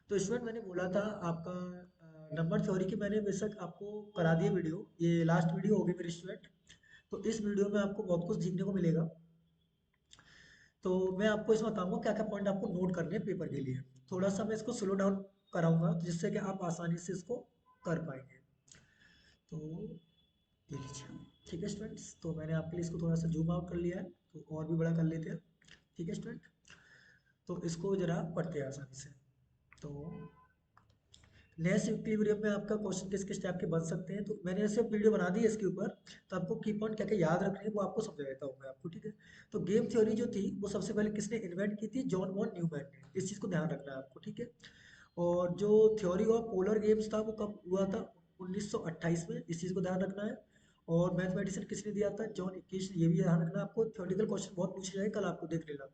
तो स्टूडेंट मैंने बोला था आपका नंबर थ्योरी की मैंने बेशक आपको करा दिया वीडियो, ये लास्ट वीडियो होगी मेरी स्टूडेंट। तो इस वीडियो में आपको बहुत कुछ सीखने को मिलेगा। तो मैं आपको इसमें बताऊंगा क्या क्या पॉइंट आपको नोट करने हैं पेपर के लिए। थोड़ा सा मैं इसको स्लो डाउन कराऊंगा जिससे कि आप आसानी से इसको कर पाएंगे। तो ये लीजिए। ठीक है स्टूडेंट्स, तो मैंने आपके लिए इसको थोड़ा सा जूम आउट कर लिया है, तो और भी बड़ा कर लेते हैं। ठीक है स्टूडेंट, तो इसको जरा पढ़ते हैं आसानी से। तो नेक्स्ट इक्विलिब्रियम में आपका क्वेश्चन किस किस टाइप के बन सकते हैं, तो मैंने ऐसे वीडियो बना दी है इसके ऊपर। तो आपको की पॉइंट क्या क्या याद रखने हैं वो आपको समझा देता हूँ मैं आपको। ठीक है, तो गेम थ्योरी जो थी वो सबसे पहले किसने इन्वेंट की थी? जॉन वॉन न्यूमैन ने। इस चीज़ को ध्यान रखना है आपको। ठीक है, और जो थ्योरी ऑफ पोलर गेम्स था वो कब हुआ था? 1928 में। इस चीज़ को ध्यान रखना है। और मैथमेटिशियन किसने दिया था? जॉन इक्कीस। ये भी ध्यान रखना है आपको, थ्योरेटिकल क्वेश्चन बहुत पूछे जाए कल, आपको देख लेना।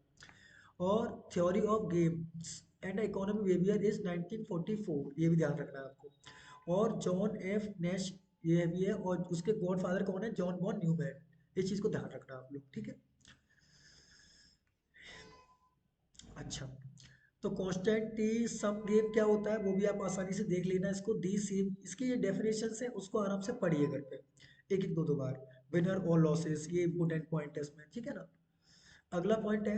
और theory of games and economy behaviour is 1944, ये भी ध्यान रखना है आपको। और जॉन एफ नैश, ये भी है। और उसके गॉडफादर कौन है? John von Neumann. इस चीज को ध्यान रखना आप लोग। ठीक है, अच्छा। तो कांस्टेंट टी सम गेम क्या होता है वो भी आप आसानी से देख लेना इसको। दी सेम इसकी ये डेफिनेशन है, उसको आराम से पढ़िए घर पे एक एक दो दो बार। विनर और लॉसेस, ये इंपोर्टेंट पॉइंट है इसमें। ठीक है ना। अगला पॉइंट है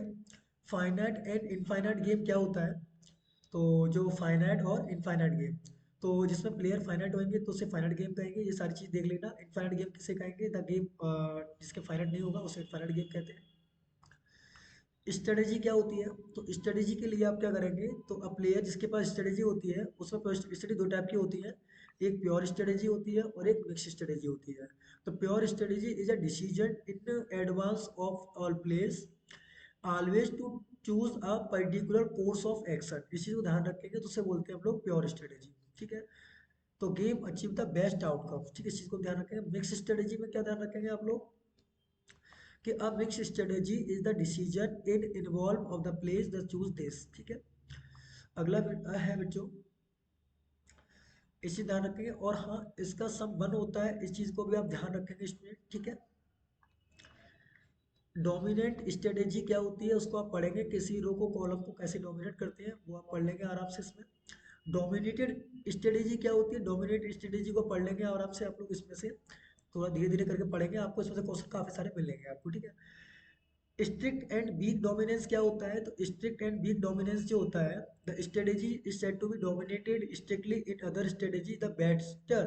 फाइनाइट एंड इनफाइनाइट गेम क्या होता है? तो जो फाइनाइट और इनफाइनाइट गेम, तो जिसमें प्लेयर फाइनाइट होंगे तो उसे फाइनाइट गेम कहेंगे। ये सारी चीज देख लेना। इनफाइनाइट गेम किसे कहेंगे? द गेम जिसके फाइनाइट नहीं होगा उसे इनफाइनाइट गेम कहते हैं। स्ट्रेटेजी क्या होती है? तो स्ट्रेटेजी के लिए आप क्या करेंगे? तो अब प्लेयर जिसके पास स्ट्रेटेजी होती है उसमें स्ट्रेटेजी दो टाइप की होती है। एक प्योर स्ट्रेटेजी होती है और एक मिक्स स्ट्रेटेजी होती है। तो pure strategy is a decision in advance of all players always to choose a particular course of action. इस चीज को ध्यान रखेंगे तो उसे बोलते हैं हम लोग प्योर स्ट्रेटेजी। ठीक है, तो game achieve the best outcome. ठीक है, इस चीज को ध्यान रखेंगे। मिक्स स्ट्रेटेजी में क्या ध्यान रखेंगे आप लोग? कि अ mix strategy is the decision in involve of the place the choose this. ठीक है, अगला है बच्चों, इस चीज ध्यान रखेंगे। और हाँ, इसका सम वन होता है, इस चीज को भी आप ध्यान रखेंगे स्टूडेंट। ठीक है, डोमिनेंट स्ट्रेटेजी क्या होती है उसको आप पढ़ेंगे, किसी रो को कॉलम को कैसे डोमिनेट करते हैं वो आप पढ़ लेंगे आराम से इसमें। डोमिनेटेड स्ट्रेटेजी क्या होती है? डोमिनेट स्ट्रेटेजी को पढ़ लेंगे आराम से आप लोग। इसमें से थोड़ा धीरे धीरे करके पढ़ेंगे, आपको इसमें से क्वेश्चन काफी सारे मिलेंगे आपको। ठीक है, स्ट्रिक्ट एंड वीक डोमिनेंस क्या होता है? तो स्ट्रिक्ट एंड वीक डोमिनेंस जो होता है, the strategy is said to be dominated strictly in other strategy the better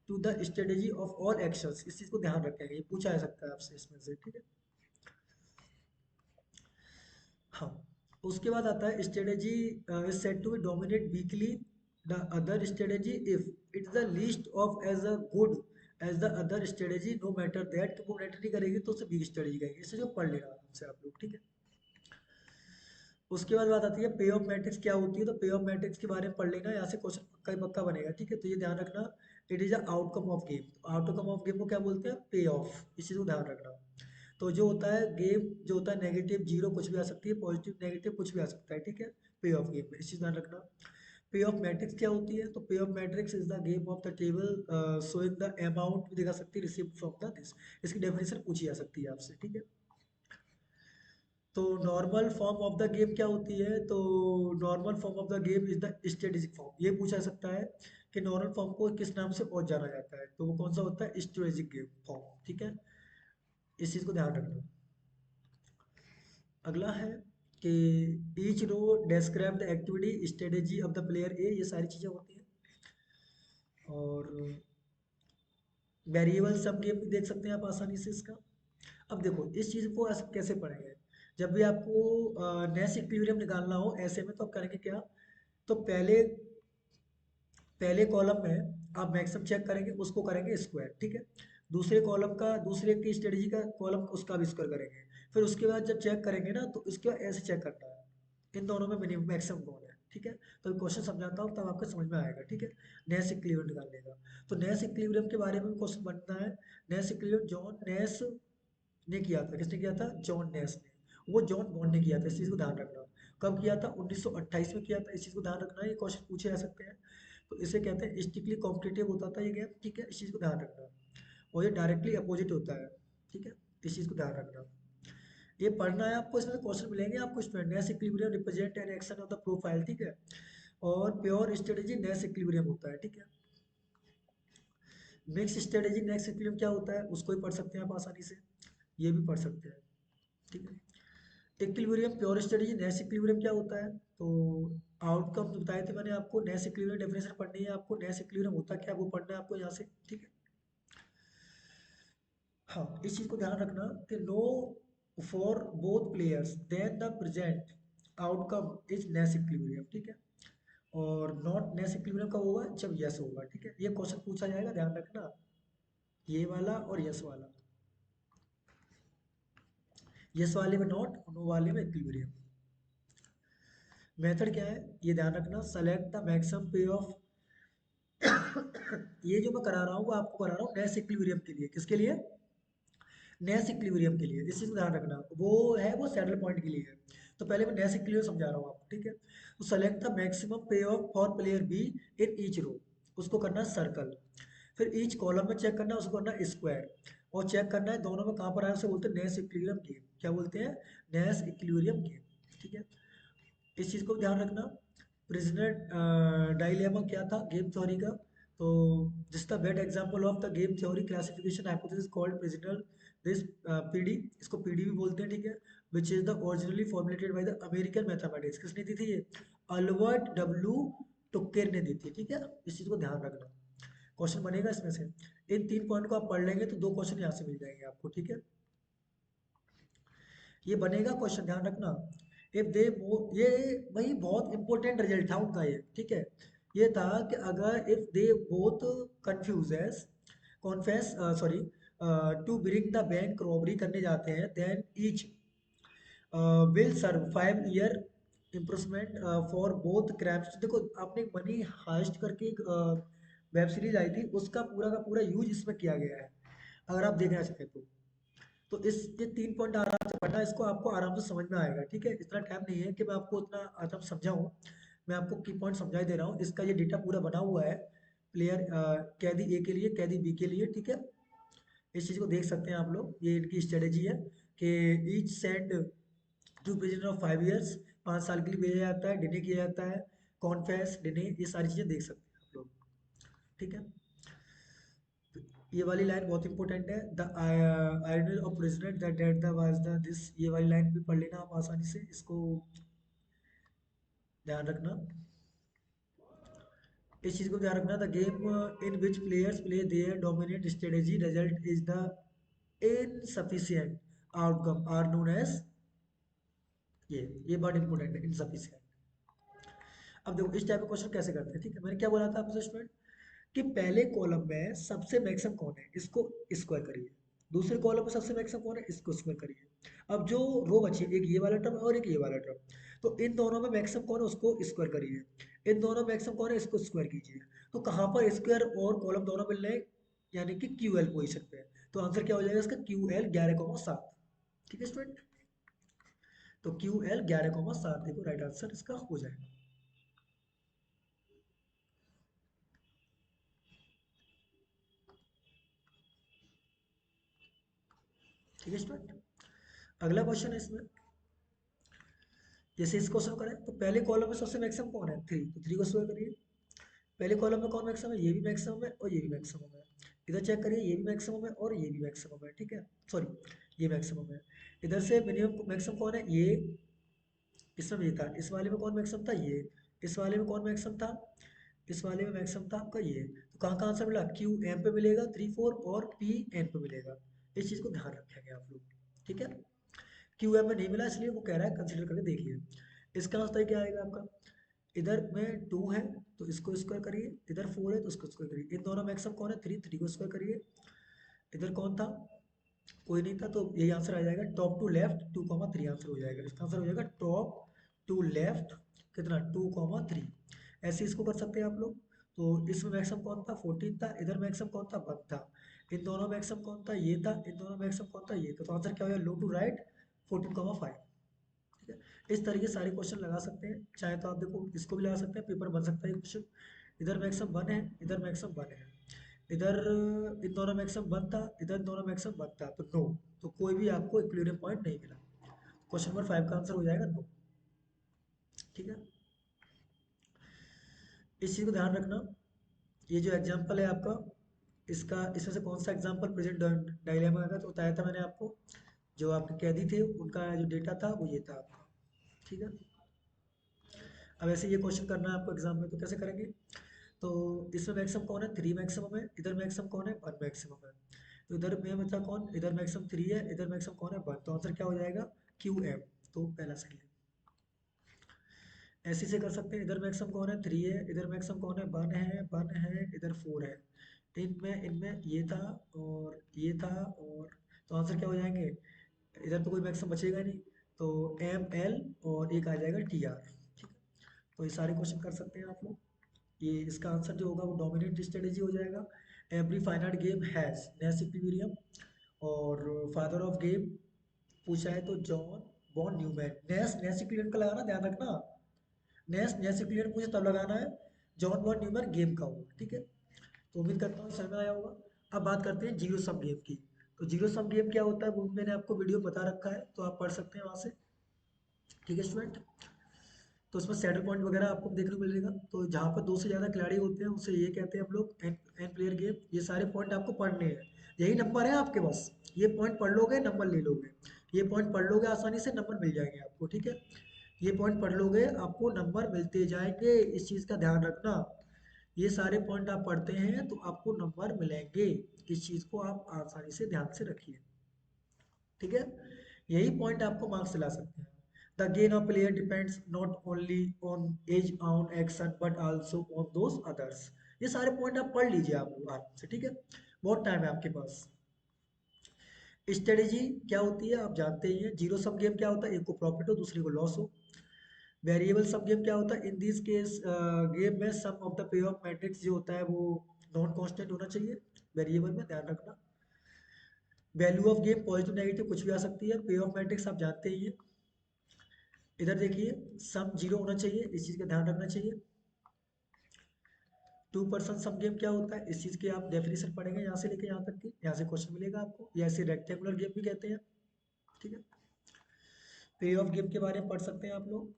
to the strategy of all actions. इस चीज को ध्यान रखेंगे, ये पूछा जा सकता है आपसे इसमें से। ठीक है, हाँ। उसके बाद आता है strategy is said to be dominate weakly the other strategy if it's the least of as a good as the other strategy no matter that, कि वो मैटर नहीं करेगी तो उसे वीक स्ट्रेटेजी कहेंगे। इसे जो पढ़ लेना आराम से आप लोग। ठीक है, उसके बाद बात आती है पे ऑफ मैट्रिक्स क्या होती है? तो पे ऑफ मैट्रिक्स के बारे में पढ़ लेना, यहाँ से क्वेश्चन पक्का ही पक्का बनेगा। ठीक है, तो ये ध्यान रखना। It is outcome of game. Outcome of game को क्या बोलते हैं? पे ऑफ। इस चीज को ध्यान रखना। तो जो होता है गेम, जो होता है नेगेटिव जीरो कुछ भी आ सकती है, पॉजिटिव नेगेटिव कुछ भी आ सकता है। ठीक है, पे ऑफ गेम में इस चीज ध्यान रखना। पे ऑफ मैट्रिक्स क्या होती है? तो पे of matrix is the game of the table showing the amount भी दिखा सकती है रिसीव्ड फ्रॉम द दिस। इसकी डेफिनेशन पूछी जा सकती है आपसे। ठीक है, तो normal form of the game क्या होती है? तो normal form of the game is the strategic form. ये पूछा सकता है कि नॉर्मल फॉर्म को किस नाम से और जाना जाता है, तो वो कौन सा होता है? Strategic game form. ठीक है, इस चीज को ध्यान रखना। अगला है कि each row describe the activity strategy of the player A. ये सारी चीजें होती हैं। और वेरिएबल सब गेम भी देख सकते हैं आप आसानी से इसका। अब देखो इस चीज को कैसे पढ़ेंगे? जब भी आपको नेस इक्विलिब्रियम निकालना हो ऐसे में, तो आप करेंगे क्या? तो पहले पहले कॉलम में आप मैक्सिमम चेक करेंगे, उसको करेंगे स्क्वायर। ठीक है, दूसरे कॉलम का, दूसरे की स्ट्रेटेजी का कॉलम उसका भी स्क्वायर करेंगे। फिर उसके बाद जब चेक करेंगे ना, तो इसके बाद ऐसे चेक करना है इन दोनों में मिनिमम मैक्सिमम कौन है। ठीक है, तो क्वेश्चन समझाता हूँ तब आपको समझ में आएगा। ठीक है, नेस इक्विलिब्रियम निकालने का। तो नेस इक्विलिब्रियम के बारे में क्वेश्चन बनता है। नेस इक्विलिब्रियम जॉन नेस ने किया था। किसने किया था? जॉन नेस ने। वो जॉन बॉन्ड ने किया था, इस चीज को ध्यान रखना। कब किया था? 1928 में किया था। इस चीज को ध्यान रखना, ये क्वेश्चन पूछे जा सकते हैं। तो इसे कहते हैं स्ट्रिक्टली कॉम्पिटिटिव होता था ये गेम। ठीक है, इस चीज को ध्यान रखना। और ये डायरेक्टली अपोजिट होता है। ठीक है, इस चीज को ध्यान रखना। ये पढ़ना है आपको, इसमें क्वेश्चन मिलेंगे आपको। Student Nash equilibrium represent an action of the profile. ठीक है, और प्योर स्ट्रेटेजी नेक्स्ट इक्विलिब्रियम होता है, ठीक है। मिक्स स्ट्रेटेजी नेक्स्ट इक्विलिब्रियम क्या होता है उसको भी पढ़ सकते हैं आप आसानी से, ये भी पढ़ सकते हैं, ठीक है। Equilibrium pure strategy next equilibrium क्या होता है, तो आउटकम जो बताए थे मैंने आपको, नेक्स्ट इक्विलिब्रियम डेफिनेशन पढ़नी है आपको, नेक्स्ट इक्विलिब्रियम होता क्या है वो पढ़ना है आपको यहाँ से, ठीक है। हाँ, इस चीज को ध्यान रखना कि no for both players then the present outcome is next equilibrium, ठीक है। और नॉट नेक्स्ट इक्विलिब्रियम कब होगा, जब यस होगा, ठीक है। ये क्वेश्चन पूछा जाएगा, ध्यान रखना, ये वाला और यस वाला, यस वाले में नॉट, नो वाले में इक्विलिब्रियम। मेथड क्या है ये ध्यान रखना, सेलेक्ट द मैक्सिमम पे ऑफ ये जो मैं करा रहा हूँ वो आपको करा रहा हूँ नेक्स्ट इक्विलिब्रियम के लिए, किसके लिए, नेक्स्ट इक्विलिब्रियम के लिए, इस चीज को ध्यान रखना, वो है वो सैडल पॉइंट के लिए है। तो पहले मैं नेक्स्ट इक्विलिब्रियम समझा रहा हूँ आपको, ठीक है। तो select the maximum payoff for player B in each row, उसको करना है सर्कल, फिर ईच कॉलम में चेक करना है, उसको करना है स्क्वायर, और चेक करना है दोनों में कहाँ पर आया, उसे बोलते हैं नेक्स्ट इक्विलिब्रियम गेम, क्या बोलते हैं, नेक्स्ट इक्विलिब्रियम गेम, ठीक है। इस चीज को ध्यान रखना। प्रिजनर डायलेमा क्या था गेम थ्योरी का, तो this the best example of the game theory classification hypothesis called prisoner, this PD, इसको पीडी भी बोलते हैं, ठीक है। Which is the originally formulated by the American mathematics, किसने दी थी ये, अल्बर्ट डब्ल्यू टुकेर ने दी थी, ठीक है। इस चीज को ध्यान रखना, क्वेश्चन बनेगा इसमें से, इन 3 पॉइंट को आप पढ़ लेंगे तो 2 क्वेश्चन यहाँ से मिल जाएंगे आपको, ठीक है। ये बनेगा क्वेश्चन, ध्यान रखना। इफ दे ये भाई बहुत इंपॉर्टेंट रिजल्ट था उनका ये, ठीक है। ये था कि अगर if they both confuses confess sorry to bring the bank robbery करने जाते हैं, then each will serve 5 year improvement for both crimes. देखो आपने मनी हाइस्ट करके एक वेब सीरीज आई थी, उसका पूरा का पूरा यूज इसमें किया गया है, अगर आप देखना चाहें तो इस ये 3 पॉइंट आराम से पढ़ना, इसको आपको आराम से समझ में आएगा, ठीक है। इतना टाइम नहीं है कि मैं आपको उतना आराम समझाऊं, मैं आपको की पॉइंट समझा ही दे रहा हूँ, इसका ये डेटा पूरा बना हुआ है, प्लेयर कैदी ए के लिए, कैदी बी के लिए, ठीक है। इस चीज़ को देख सकते हैं आप लोग, ये इनकी स्ट्रेटेजी है कि each send to prisoner of 5 years, 5 साल के लिए भेजा जाता है, डिने किया जाता है, कॉन्फेस डिने, ये सारी चीज़ें देख सकते हैं आप लोग, ठीक है। ये वाली लाइन बहुत इंपॉर्टेंट है, the idle of president that date the was the this, ये वाली लाइन भी पढ़ लेना आप आसानी से, इसको ध्यान रखना। इस चीज को ध्यान रखना, the game in which players play their dominate strategy result is the insufficient outcome are known as, ये बहुत इंपॉर्टेंट है, इनसफिशिएंट। अब देखो इस टाइप का क्वेश्चन कैसे करते हैं, ठीक है। मैंने क्या बोला था आपसे स्टूडेंट, कि पहले कॉलम में सबसे मैक्सिमम कौन है, इसको स्क्वायर करिए, दूसरे कॉलम में सबसे मैक्सिमम कौन है, इसको स्क्वायर करिए। अब जो रो बची, एक ये वाला टर्म और एक ये वाला टर्म, तो इन दोनों में मैक्सिमम कौन है उसको स्क्वायर करिए, इन दोनों में मैक्सिमम कौन है इसको स्क्वायर कीजिए। तो कहाँ पर स्क्वायर और कॉलम दोनों मिल रहे हैं, यानी कि क्यू एल पोजिशन पे, तो आंसर क्या हो जाएगा इसका, क्यू एल 11,7, ठीक है स्टूडेंट। तो क्यू एल 11,7 देखो राइट आंसर इसका हो जाएगा, ठीक है स्टूडेंट। अगला क्वेश्चन है इसमें, जैसे इस क्वेश्चन करें तो पहले कॉलम में सबसे मैक्सिमम कौन है, 3, तो 3 को स्क्वायर करिए। पहले कॉलम में कौन मैक्सिमम है, ये भी मैक्सिमम है और ये भी मैक्सिमम है। इधर चेक करिए, ये भी मैक्सिमम है और ये भी मैक्सिमम है, ठीक है। सॉरी, ये मैक्सिमम है। इधर से मिनिमम मैक्सिमम कौन है, ये, इसमें ये था, इस वाले में कौन मैक्सिमम था, ये, इस वाले में कौन मैक्सिमम था, इस वाले में मैक्सिमम था आपका ये। तो कहाँ कहाँ आंसर मिला, क्यू एम पे मिलेगा 3 4 और पी एन पे मिलेगा। इस चीज को ध्यान रखेंगे आप लोग, ठीक है। क्यू एम में नहीं मिला इसलिए वो कह रहा है कंसिडर करके देखिए। इसका आंसर क्या आएगा आपका, इधर में 2 है तो इसको स्क्वायर करिए, इधर 4 है तो इसको स्क्वायर करिए, इन दोनों मैक्सिमम कौन है, 3, 3 को स्क्वायर करिए। इधर कौन था, कोई नहीं था, तो यही आंसर आ जाएगा, टॉप टू लेफ्ट 2,3 आंसर हो जाएगा, इसका आंसर हो जाएगा टॉप टू लेफ्ट कितना, 2,3। ऐसे इसको कर सकते हैं आप लोग। तो इसमें मैक्सिमम कौन था, 14 था, इधर मैक्सिमम कौन था, 1 था, इन दोनों मैक्सिमम कौन था, ये था, इन दोनों मैक्सिमम कौन था, ये था, तो आंसर क्या हो गया, लो टू राइट 14,5, ठीक है। इस तरीके से सारे क्वेश्चन लगा सकते हैं, चाहे तो आप देखो इसको भी लगा सकते हैं, पेपर बन सकता है क्वेश्चन, इधर मैक्सिमम 1 है, इधर मैक्सिमम 1 है, इधर इन दोनों मैक्सिमम 1 था, इधर दोनों मैक्सिमम 1 था, तो नो, तो कोई भी आपको इक्विलिब्रियम पॉइंट नहीं मिला। क्वेश्चन नंबर 5 का आंसर हो जाएगा नो, ठीक है। इस चीज़ को ध्यान रखना। ये जो एग्जाम्पल है आपका, इसका इसमें से कौन सा एग्जाम्पल प्रेजेंट डायलेमा का, तो बताया था मैंने आपको। जो आपके कैदी थे उनका जो डेटा था वो ये था आपका। ठीक है। अब ऐसे ये क्वेश्चन करना है आपको एग्जाम में, तो कैसे करेंगे? तो इसमें मैक्सिमम कौन है? 3 मैक्सिमम है। इधर मैक्सिमम कौन है? 1 मैक्सिमम है। तो इधर में बचा कौन? इधर मैक्सिमम 3 है, इधर मैक्सिमम कौन है? 1। तो आंसर क्या हो जाएगा? Q M. तो पहला सही है। ऐसे से कर सकते हैं। इधर मैक्सिमम कौन है? 3 है। इधर मैक्सिमम कौन है? 1 है, 1 है, इधर 4 है। इनमें इनमें ये था और ये था, और तो आंसर क्या हो जाएंगे? इधर तो कोई मैक्सिमम बचेगा नहीं, तो एम एल और एक आ जाएगा टी आर। ठीक है। तो ये सारे क्वेश्चन कर सकते हैं आप लोग। ये इसका आंसर जो होगा वो डोमिनेंट स्ट्रेटेजी हो जाएगा। Every finite game has Nash equilibrium. और फादर ऑफ गेम पूछा है तो जॉन बॉन न्यूमैन। नेस नेस इक्विलिब्रियम का लगाना, ध्यान रखना। नेस नेस इक्विलिब्रियम मुझे तब लगाना है जॉन बॉन न्यूमैन गेम का होगा। ठीक है। तो उम्मीद करता हूँ समझ में आया होगा। अब बात करते हैं जीरो सम गेम की। तो जीरो सम गेम क्या होता है वो मैंने आपको वीडियो बता रखा है, तो आप पढ़ सकते हैं वहाँ से। ठीक है स्टूडेंट। तो इसमें सैडल पॉइंट वगैरह आपको देखने को मिलेगा। तो जहाँ पर 2 से ज़्यादा खिलाड़ी होते हैं उसे ये कहते हैं हम लोग एन एन प्लेयर गेम। ये सारे पॉइंट आपको पढ़ने हैं। यही नंबर है आपके पास। ये पॉइंट पढ़ लोगे नंबर ले लोगे। ये पॉइंट पढ़ लोगे आसानी से नंबर मिल जाएंगे आपको। ठीक है। ये पॉइंट पढ़ लोगे आपको नंबर मिलते जाएंगे, इस चीज़ का ध्यान रखना। ये सारे पॉइंट आप पढ़ते हैं तो आपको नंबर मिलेंगे। इस चीज़ को आप आसानी से ध्यान से रखिए। ठीक है। यही पॉइंट आपको मार्क्स दिला सकते हैं। The gain of player depends not only on as on action but also on those others. ये सारे पॉइंट आप पढ़ लीजिए आप लोग आराम से। ठीक है। बहुत टाइम है आपके पास। स्ट्रेटेजी क्या होती है आप जानते ही हैं। जीरो सम गेम क्या होता है? एक को प्रॉफिट हो दूसरे को लॉस हो। वेरिएबल सम गेम क्या होता है? इन दिस केस गेम में sum of the payoff matrix जो होता है वो नॉन कांस्टेंट होना चाहिए वेरिएबल में, ध्यान रखना। Value of game positive negative कुछ भी आ सकती है। पे ऑफ मैट्रिक्स आप जानते ही हैं। इधर देखिए सम जीरो होना चाहिए, इस चीज़ का ध्यान रखना चाहिए। 2% सम गेम क्या होता है? इस चीज़ की आप डेफिनेशन पढ़ेंगे यहाँ से लेके यहाँ तक की। यहाँ से क्वेश्चन मिलेगा आपको। या इसे रेक्टेंगुलर गेम भी कहते हैं। ठीक है। पे ऑफ गेम के बारे में पढ़ सकते हैं आप लोग।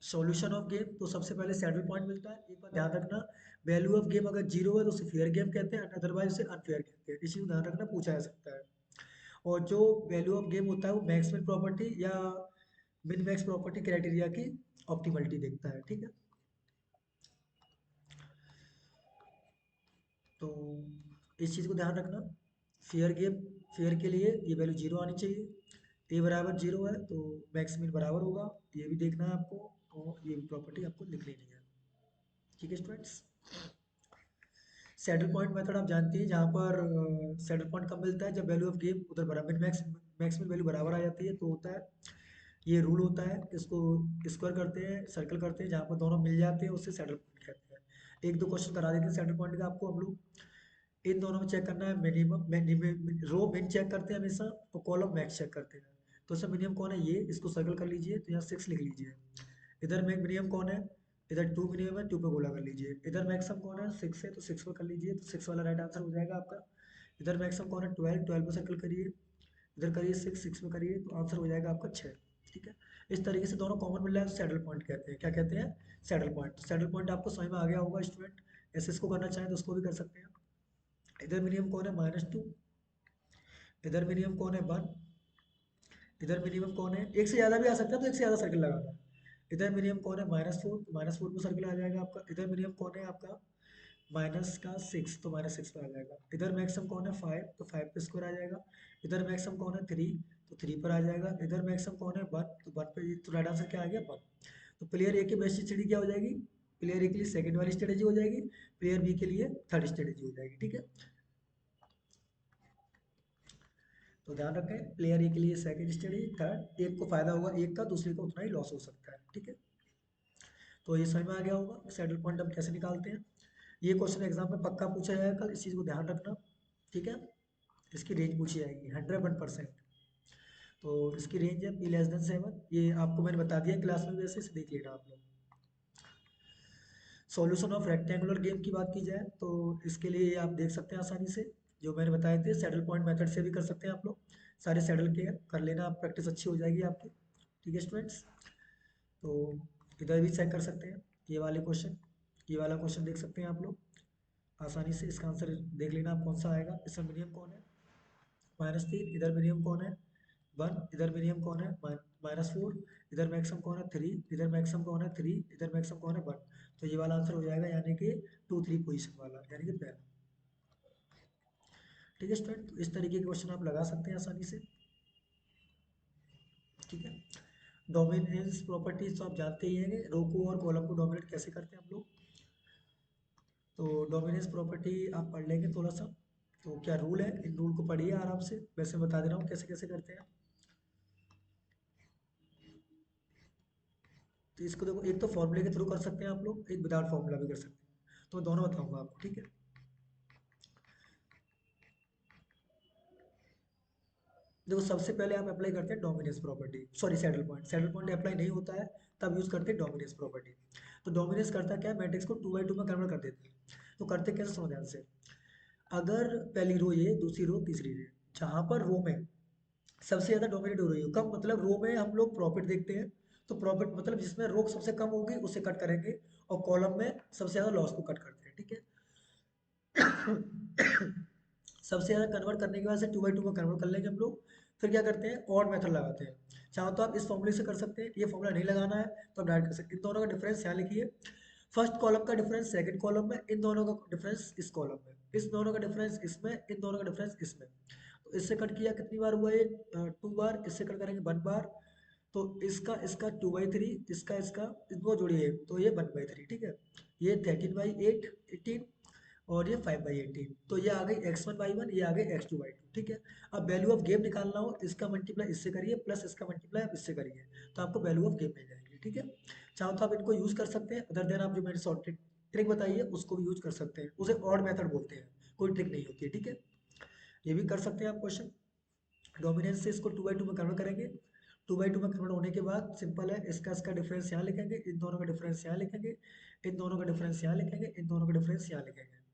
सॉल्यूशन ऑफ गेम तो सबसे पहले सैडल पॉइंट मिलता है, एक बार ध्यान रखना। वैल्यू ऑफ गेम अगर जीरो है तो उसे फेयर गेम कहते हैं, अदरवाइज उसे अनफेयर कहते हैं। इस चीज़ को ध्यान रखना, पूछा जा सकता है। और जो वैल्यू ऑफ गेम होता है वो मैक्सिमम प्रॉपर्टी या मिन मैक्स प्रॉपर्टी क्राइटेरिया की ऑप्टिमलिटी देखता है। ठीक है। तो इस चीज़ को ध्यान रखना। फेयर गेम, फेयर के लिए ये वैल्यू जीरो आनी चाहिए। ए बराबर जीरो है तो मैक्स मिन बराबर होगा, ये भी देखना है आपको। और ये भी प्रॉपर्टी आपको लिख लेनी है। ठीक है स्टूडेंट्स। सैडल पॉइंट मेथड आप जानते हैं, जहाँ पर सैडल पॉइंट कब मिलता है? जब वैल्यू ऑफ गेम उधर बराबर मैक्स मैक्सिमम वैल्यू बराबर आ जाती है तो होता है। ये रूल होता है, इसको स्क्वायर करते हैं, सर्कल करते हैं, जहाँ पर दोनों मिल जाते हैं उससे सैडल पॉइंट कहते हैं। एक दो क्वेश्चन करा देते हैं सैडल पॉइंट का आपको हम लोग। इन दोनों में चेक करना है मिनिमम, रो मिन चेक करते हैं हमेशा, और कॉलम मैक्स चेक करते हैं। तो इसमें मिनिमम कौन है? ये इसको सर्कल कर लीजिए, तो यहाँ 6 लिख लीजिए। इधर में मिनिमम कौन है? इधर 2 मिनिमम है, 2 पे गोला कर लीजिए। इधर मैक्सिमम कौन है? 6 है, तो 6 पे कर लीजिए, तो 6 वाला राइट आंसर हो जाएगा आपका। इधर मैक्सिमम कौन है? 12, 12 पे सर्कल करिए। इधर करिए 6, 6 पे करिए, तो आंसर हो जाएगा आपका 6। ठीक है। इस तरीके से दोनों कॉमन मिल रहा है तो सैडल पॉइंट कहते हैं। क्या कहते हैं? Saddle point. सैडल पॉइंट आपको समझ में आ गया होगा स्टूडेंट। ऐसे इसको करना चाहें तो उसको भी कर सकते हैं। इधर मिनिमम कौन है? -2। इधर मिनिमम कौन है? 1। इधर मिनिमम कौन है? एक से ज़्यादा भी आ सकता है, तो एक से ज़्यादा सर्कल लगाना है। इधर मिनिमम कौन है? -4, तो -4 पे सर्कल आ जाएगा आपका। इधर मिनिमम कौन है आपका? -6, तो -6 पे आ जाएगा। इधर मैक्सिमम कौन है? 5, तो 5 पे स्क्वायर आ जाएगा। इधर मैक्सिमम कौन है? 3, तो 3 पर आ जाएगा। इधर मैक्सिमम कौन है? 1, तो 1 पे, तो राइट आंसर क्या आ गया? 1। तो प्लेयर ए की बेस्ट स्ट्रेटेजी क्या हो जाएगी? प्लेयर ए के लिए सेकंड वाली स्ट्रेटेजी हो जाएगी, प्लेयर बी के लिए थर्ड स्ट्रेटेजी हो जाएगी। ठीक है। तो ध्यान रखें, प्लेयर ए के लिए सेकंड स्टडी, थर्ड, एक को फायदा होगा एक का, दूसरे को उतना ही लॉस हो सकता है। ठीक है। तो ये समझ में आ गया होगा सैडल पॉइंट हम कैसे निकालते हैं। ये क्वेश्चन एग्जाम में पक्का पूछा जाएगा कल, इस चीज़ को ध्यान रखना। ठीक है। इसकी रेंज पूछी जाएगी 101%। तो इसकी रेंज है P <7। ये आपको मैंने बता दिया क्लास में, वैसे इसे देख लेना आप लोग। सॉल्यूशन ऑफ रेक्टेंगुलर गेम की बात की जाए तो इसके लिए आप देख सकते हैं आसानी से, जो मैंने बताए थे सैडल पॉइंट मेथड से भी कर सकते हैं आप लोग। सारे सैडल के कर लेना, आप प्रैक्टिस अच्छी हो जाएगी आपकी। ठीक है स्टूडेंट्स। तो इधर भी चेक कर सकते हैं ये वाले क्वेश्चन। ये वाला क्वेश्चन देख सकते हैं आप लोग, आसानी से इसका आंसर देख लेना आप कौन सा आएगा। इसमें मिनिमम कौन है, -3, इधर मिनिमम कौन है 1, इधर मिनिमम कौन है -4, इधर मैक्सिमम कौन है 3, इधर मैक्सिमम कौन है 3, इधर मैक्सिमम कौन है 1। तो ये वाला आंसर हो जाएगा यानी कि 2 3 पोजीशन वाला, यानी कि पहला। ठीक है स्टूडेंट, तो इस तरीके के क्वेश्चन आप लगा सकते हैं आसानी से। ठीक है, डोमिनेंस प्रॉपर्टीज तो आप जानते ही हैं, रो को और कॉलम को डोमिनेट कैसे करते हैं हम लोग। तो डोमिनेंस प्रॉपर्टी आप पढ़ लेंगे थोड़ा सा, तो क्या रूल है, इन रूल को पढ़िए आराम से, वैसे बता दे रहा हूँ कैसे कैसे करते हैं। तो इसको देखो, एक तो फॉर्मूले के थ्रू कर सकते हैं आप लोग, एक विदाउट फॉर्मूला भी कर सकते हैं, तो मैं दोनों बताऊंगा आपको। ठीक है, देखो सबसे पहले आप अप्लाई करते हैं dominance property, sorry saddle point. Saddle point apply नहीं होता है तब यूज करते हैं डोमिनेंस प्रॉपर्टी। तो डोमिनेंस करता क्या है, मैट्रिक्स को 2 बाई 2 में कन्वर्ट कर देते हैं। तो करते कैसे, समझ ध्यान से। अगर पहली रो ये, दूसरी रो, तीसरी रो, जहां पर रो में सबसे ज्यादा डोमिनेट हो रही हो, कब मतलब रो में हम लोग प्रॉफिट देखते हैं, तो प्रॉफिट मतलब जिसमें रो सबसे कम होगी उसे कट करेंगे, और कॉलम में सबसे ज्यादा लॉस को कट करते हैं। ठीक है, सबसे ज्यादा कन्वर्ट करने के बाद से 2 बाई 2 में कन्वर्ट कर लेंगे हम लोग। फिर क्या करते हैं, ऑड मेथड लगाते हैं। चाहो तो आप इस फॉर्मूले से कर सकते हैं, ये फॉर्मूला नहीं लगाना है तो आप डायरेक्ट कर सकते हैं। इन दोनों का डिफरेंस यहाँ लिखिए, फर्स्ट कॉलम का डिफरेंस सेकंड कॉलम में, इन दोनों का डिफरेंस इस कॉलम में, इस दोनों का डिफरेंस इसमें, इन दोनों का डिफरेंस इसमें। तो इससे कट किया कितनी बार हुआ ये, 2 बार। इससे कट करेंगे 1 बार। तो इसका इसका 2/3, इसका इसका, इनको जोड़िए तो ये 1/3। ठीक है, ये 13/8 18, और ये 5/18। तो ये आ गई x1/1, ये आ गई x2/2। ठीक है, अब वैल्यू ऑफ गेम निकालना हो, इसका मल्टीप्लाई इससे करिए प्लस इसका मल्टीप्लाई आप इससे करिए, तो आपको वैल्यू ऑफ गेम मिल जाएगी। ठीक है, चाहो तो आप इनको यूज कर सकते हैं, अदर देन आप जो मैंने शॉर्ट ट्रिक बताई है उसको भी यूज कर सकते हैं, उसे ऑड मेथड बोलते हैं, कोई ट्रिक नहीं होती है। ठीक है, ये भी कर सकते हैं आप क्वेश्चन। डोमिनेंस से इसको 2/2 में कन्वर्ट करेंगे, 2/2 में कन्वर्ट होने के बाद सिंपल है, इसका डिफरेंस यहाँ लिखेंगे, इन दोनों का डिफरेंस यहाँ लिखेंगे, इन दोनों का डिफरेंस यहाँ लिखेंगे, इन दोनों का डिफरेंस यहाँ लिखेंगे।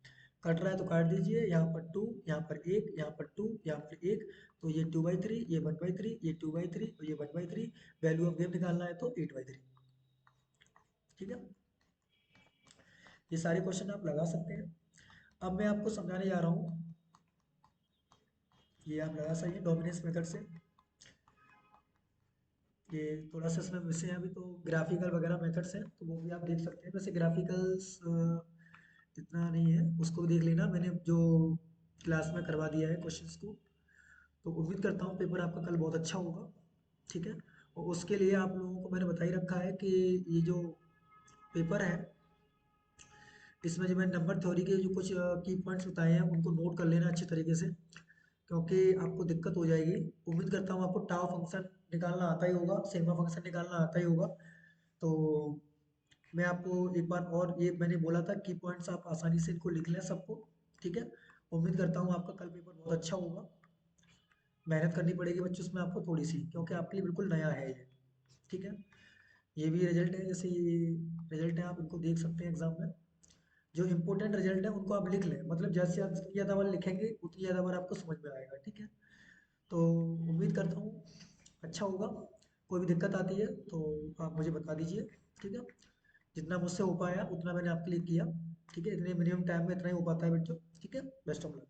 कट रहा है तो काट दीजिए, यहाँ पर 2, यहाँ पर 1, यहाँ पर 2, यहाँ पर 1। तो ये 2/3, ये 1/3, ये 2/3 और ये 1/3। वैल्यू ऑफ गेम निकालना है तो 8/3। ठीक है, ये सारे क्वेश्चन आप लगा सकते हैं। अब मैं आपको समझाने जा रहा हूँ, ये आप लगा सकते हैं डोमिनेंस मेथड से। ये थोड़ा सा इसमें वैसे हैं, अभी तो ग्राफिकल वगैरह मेथड्स हैं तो वो भी आप देख सकते हैं। वैसे ग्राफिकल्स इतना नहीं है, उसको भी देख लेना, मैंने जो क्लास में करवा दिया है क्वेश्चंस को। तो उम्मीद करता हूँ पेपर आपका कल बहुत अच्छा होगा। ठीक है, और उसके लिए आप लोगों को मैंने बता ही रखा है कि ये जो पेपर है, इसमें जो मैंने नंबर थ्योरी के जो कुछ की पॉइंट्स बताए हैं उनको नोट कर लेना अच्छे तरीके से, क्योंकि आपको दिक्कत हो जाएगी। उम्मीद करता हूँ आपको टाउ फंक्शन निकालना आता ही होगा, सिग्मा फंक्शन निकालना आता ही होगा। तो मैं आपको एक बार और, ये मैंने बोला था की पॉइंट्स आप आसानी से इनको लिख लें सबको। ठीक है, उम्मीद करता हूँ आपका कल पेपर बहुत अच्छा होगा। मेहनत करनी पड़ेगी बच्चों उसमें आपको थोड़ी सी, क्योंकि आपके लिए बिल्कुल नया है ये। ठीक है, ये भी रिजल्ट है, जैसे ये रिजल्ट है, आप इनको देख सकते हैं एग्जाम में। जो इंपॉर्टेंट रिजल्ट है उनको आप लिख लें, मतलब जैसे आप जितनी ज़्यादा बार लिखेंगे उतनी ज़्यादा बार आपको समझ में आएगा। ठीक है, तो उम्मीद करता हूँ अच्छा होगा। कोई भी दिक्कत आती है तो आप मुझे बता दीजिए। ठीक है, जितना मुझसे हो पाया उतना मैंने आपके लिए किया। ठीक है, इतने मिनिमम टाइम में इतना ही हो पाता है बच्चों। ठीक है, बेस्ट ऑफ लक।